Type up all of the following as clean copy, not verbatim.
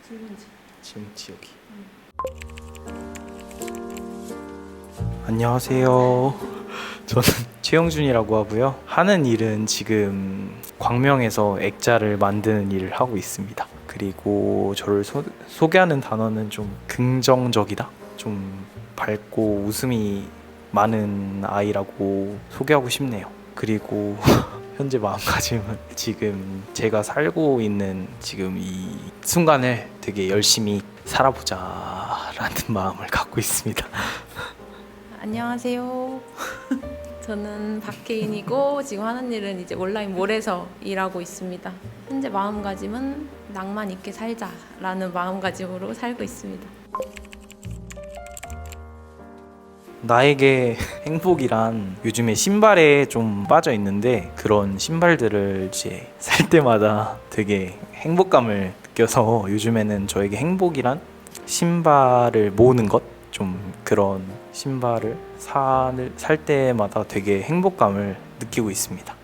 질문지 여기. 안녕하세요. 저는 최영준이라고 하고요. 하는 일은 지금 광명에서 액자를 만드는 일을 하고 있습니다. 그리고 저를 소개하는 단어는 좀 긍정적이다, 좀 밝고 웃음이 많은 아이라고 소개하고 싶네요. 그리고 현재 마음가짐은 지금 제가 살고 있는 지금 이 순간을 되게 열심히 살아보자라는 마음을 갖고 있습니다. 안녕하세요. 저는 박혜인이고 지금 하는 일은 이제 온라인 몰에서 일하고 있습니다. 현재 마음가짐은 낭만 있게 살자라는 마음가짐으로 살고 있습니다. 나에게 행복이란 요즘에 신발에 좀 빠져 있는데 그런 신발들을 이제 살 때마다 되게 행복감을 느껴서 요즘에는 저에게 행복이란 신발을 모으는 것, 좀 그런 신발을 살 때마다 되게 행복감을 느끼고 있습니다.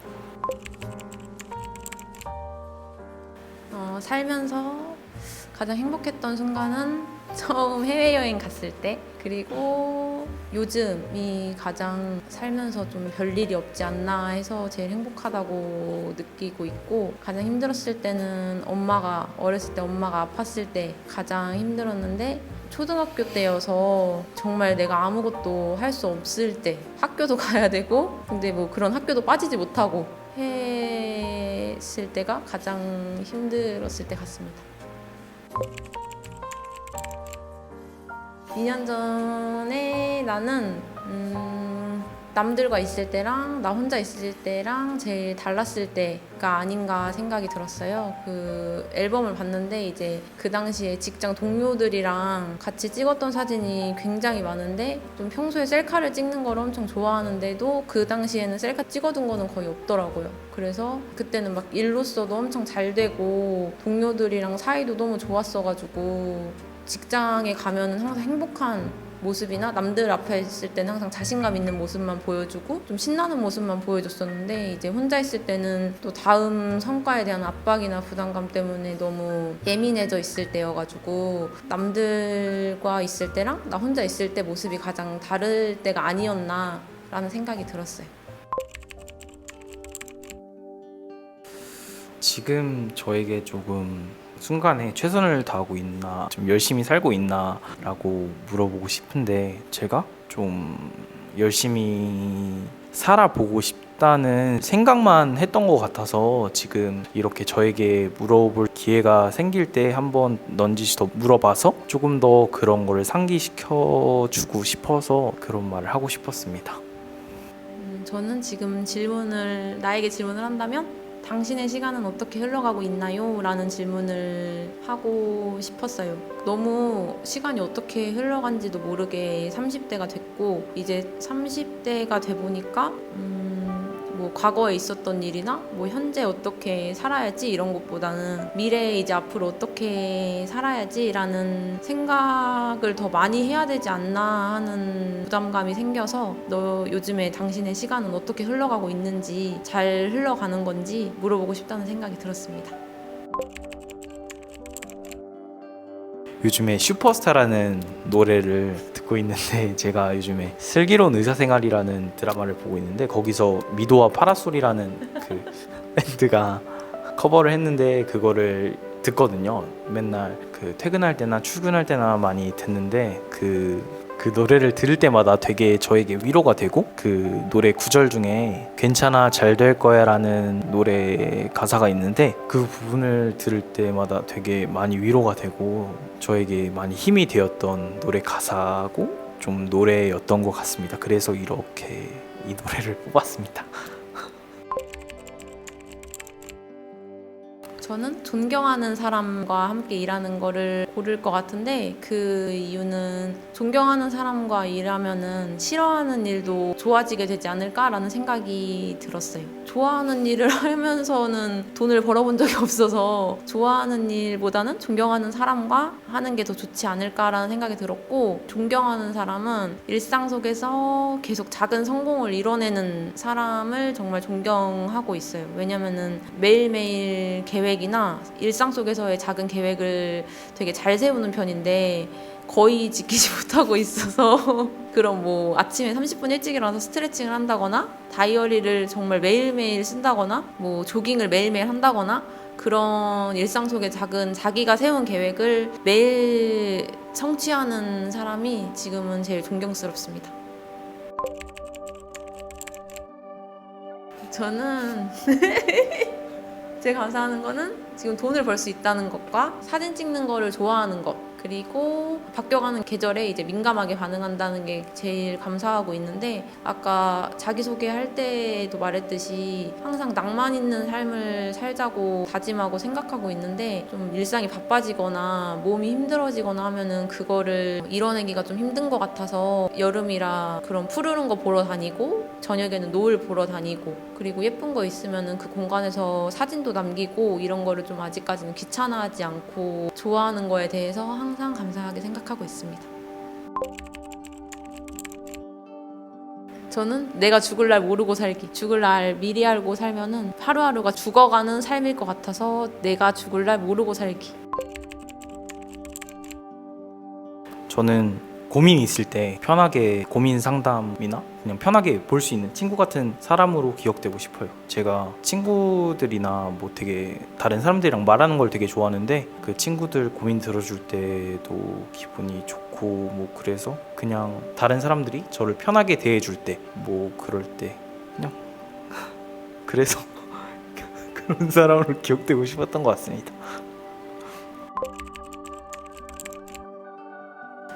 살면서 가장 행복했던 순간은 처음 해외여행 갔을 때, 그리고 요즘이 가장 살면서 좀 별일이 없지 않나 해서 제일 행복하다고 느끼고 있고, 가장 힘들었을 때는 어렸을 때 엄마가 아팠을 때 가장 힘들었는데, 초등학교 때여서 정말 내가 아무것도 할 수 없을 때, 학교도 가야 되고 근데 뭐 그런 학교도 빠지지 못하고 했을 때가 가장 힘들었을 때 같습니다. 2년 전에 나는 남들과 있을 때랑 나 혼자 있을 때랑 제일 달랐을 때가 아닌가 생각이 들었어요. 그 앨범을 봤는데 이제 그 당시에 직장 동료들이랑 같이 찍었던 사진이 굉장히 많은데, 좀 평소에 셀카를 찍는 걸 엄청 좋아하는데도 그 당시에는 셀카 찍어둔 거는 거의 없더라고요. 그래서 그때는 막 일로서도 엄청 잘 되고 동료들이랑 사이도 너무 좋았어가지고 직장에 가면은 항상 행복한 모습이나 남들 앞에 있을 때는 항상 자신감 있는 모습만 보여주고 좀 신나는 모습만 보여줬었는데, 이제 혼자 있을 때는 또 다음 성과에 대한 압박이나 부담감 때문에 너무 예민해져 있을 때여가지고 남들과 있을 때랑 나 혼자 있을 때 모습이 가장 다를 때가 아니었나 라는 생각이 들었어요. 지금 저에게 조금 순간에 최선을 다하고 있나, 좀 열심히 살고 있나 라고 물어보고 싶은데, 제가 좀 열심히 살아보고 싶다는 생각만 했던 것 같아서 지금 이렇게 저에게 물어볼 기회가 생길 때 한번 넌지시 더 물어봐서 조금 더 그런 거를 상기시켜 주고 싶어서 그런 말을 하고 싶었습니다. 저는 지금 나에게 질문을 한다면 당신의 시간은 어떻게 흘러가고 있나요? 라는 질문을 하고 싶었어요. 너무 시간이 어떻게 흘러간지도 모르게 30대가 됐고, 이제 30대가 돼 보니까 뭐 과거에 있었던 일이나 뭐 현재 어떻게 살아야지 이런 것보다는 미래에 이제 앞으로 어떻게 살아야지라는 생각을 더 많이 해야 되지 않나 하는 부담감이 생겨서, 너 요즘에 당신의 시간은 어떻게 흘러가고 있는지, 잘 흘러가는 건지 물어보고 싶다는 생각이 들었습니다. 요즘에 슈퍼스타라는 노래를 듣고 있는데, 제가 요즘에 슬기로운 의사생활이라는 드라마를 보고 있는데 거기서 미도와 파라솔이라는 그 밴드가 커버를 했는데 그거를 듣거든요. 맨날 그 퇴근할 때나 출근할 때나 많이 듣는데 그 노래를 들을 때마다 되게 저에게 위로가 되고, 그 노래 구절 중에 괜찮아 잘 될 거야 라는 노래 가사가 있는데 그 부분을 들을 때마다 되게 많이 위로가 되고 저에게 많이 힘이 되었던 노래 가사고 좀 노래였던 것 같습니다. 그래서 이렇게 이 노래를 뽑았습니다. 저는 존경하는 사람과 함께 일하는 거를 고를 것 같은데, 그 이유는 존경하는 사람과 일하면은 싫어하는 일도 좋아지게 되지 않을까라는 생각이 들었어요. 좋아하는 일을 하면서는 돈을 벌어본 적이 없어서 좋아하는 일보다는 존경하는 사람과 하는 게 더 좋지 않을까라는 생각이 들었고, 존경하는 사람은 일상 속에서 계속 작은 성공을 이뤄내는 사람을 정말 존경하고 있어요. 왜냐면은 매일매일 계획이 계획이나 일상 속에서의 작은 계획을 되게 잘 세우는 편인데 거의 지키지 못하고 있어서 그럼 뭐 아침에 30분 일찍 일어나서 스트레칭을 한다거나 다이어리를 정말 매일매일 쓴다거나 뭐 조깅을 매일매일 한다거나 그런 일상 속의 작은 자기가 세운 계획을 매일 성취하는 사람이 지금은 제일 존경스럽습니다. 저는 제가 감사하는 거는 지금 돈을 벌 수 있다는 것과 사진 찍는 거를 좋아하는 것 그리고 바뀌어가는 계절에 이제 민감하게 반응한다는 게 제일 감사하고 있는데 아까 자기소개할 때도 말했듯이 항상 낭만 있는 삶을 살자고 다짐하고 생각하고 있는데 좀 일상이 바빠지거나 몸이 힘들어지거나 하면은 그거를 이뤄내기가 좀 힘든 것 같아서 여름이라 그런 푸르른 거 보러 다니고 저녁에는 노을 보러 다니고 그리고 예쁜 거 있으면은 그 공간에서 사진도 남기고 이런 거를 좀 아직까지는 귀찮아하지 않고 좋아하는 거에 대해서 항상 감사하게 생각하고 있습니다. 저는 내가 죽을 날 모르고 살기, 죽을 날 미리 알고 살면은 하루하루가 죽어가는 삶일 것 같아서 내가 죽을 날 모르고 살기. 저는 고민이 있을 때 편하게 고민 상담이나 그냥 편하게 볼 수 있는 친구 같은 사람으로 기억되고 싶어요. 제가 친구들이나 뭐 되게 다른 사람들이랑 말하는 걸 되게 좋아하는데 그 친구들 고민 들어줄 때도 기분이 좋고 뭐 그래서 그냥 다른 사람들이 저를 편하게 대해줄 때 뭐 그럴 때 그냥 그래서 그런 사람으로 기억되고 싶었던 것 같습니다.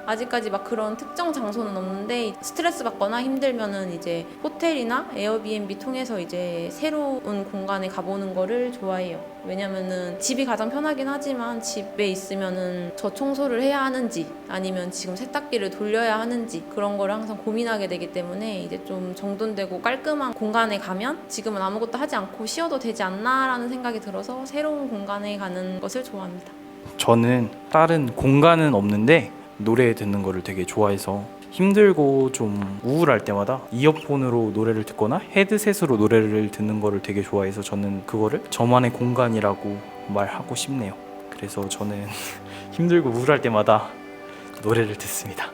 아직까지 막 그런 특정 장소는 없는데 스트레스 받거나 힘들면은 이제 호텔이나 에어비앤비 통해서 이제 새로운 공간에 가보는 거를 좋아해요. 왜냐면은 집이 가장 편하긴 하지만 집에 있으면은 저 청소를 해야 하는지 아니면 지금 세탁기를 돌려야 하는지 그런 거를 항상 고민하게 되기 때문에 이제 좀 정돈되고 깔끔한 공간에 가면 지금은 아무것도 하지 않고 쉬어도 되지 않나라는 생각이 들어서 새로운 공간에 가는 것을 좋아합니다. 저는 다른 공간은 없는데 노래 듣는 거를 되게 좋아해서 힘들고 좀 우울할 때마다 이어폰으로 노래를 듣거나 헤드셋으로 노래를 듣는 거를 되게 좋아해서 저는 그거를 저만의 공간이라고 말하고 싶네요. 그래서 저는 힘들고 우울할 때마다 노래를 듣습니다.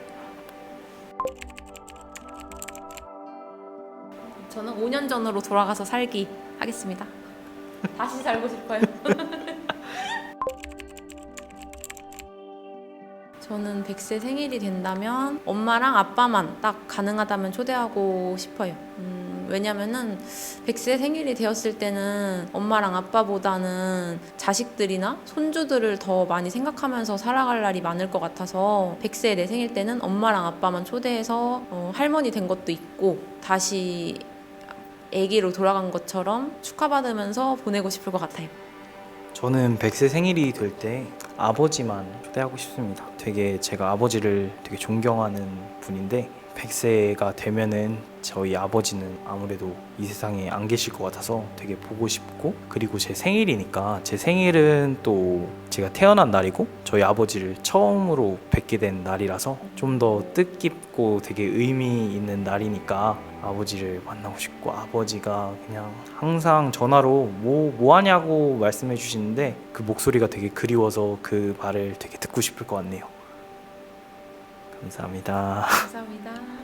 저는 5년 전으로 돌아가서 살기 하겠습니다. 다시 살고 싶어요. 저는 100세 생일이 된다면 엄마랑 아빠만 딱 가능하다면 초대하고 싶어요. 왜냐면은 100세 생일이 되었을 때는 엄마랑 아빠보다는 자식들이나 손주들을 더 많이 생각하면서 살아갈 날이 많을 것 같아서 100세 내 생일 때는 엄마랑 아빠만 초대해서 할머니 된 것도 있고 다시 아기로 돌아간 것처럼 축하받으면서 보내고 싶을 것 같아요. 저는 100세 생일이 될 때 아버지만 초대하고 싶습니다. 되게 제가 아버지를 되게 존경하는 분인데 100세가 되면은 저희 아버지는 아무래도 이 세상에 안 계실 것 같아서 되게 보고 싶고 그리고 제 생일이니까 제 생일은 또 제가 태어난 날이고 저희 아버지를 처음으로 뵙게 된 날이라서 좀 더 뜻깊고 되게 의미 있는 날이니까 아버지를 만나고 싶고 아버지가 그냥 항상 전화로 뭐 하냐고 말씀해 주시는데 그 목소리가 되게 그리워서 그 말을 되게 듣고 싶을 것 같네요. 감사합니다. 감사합니다.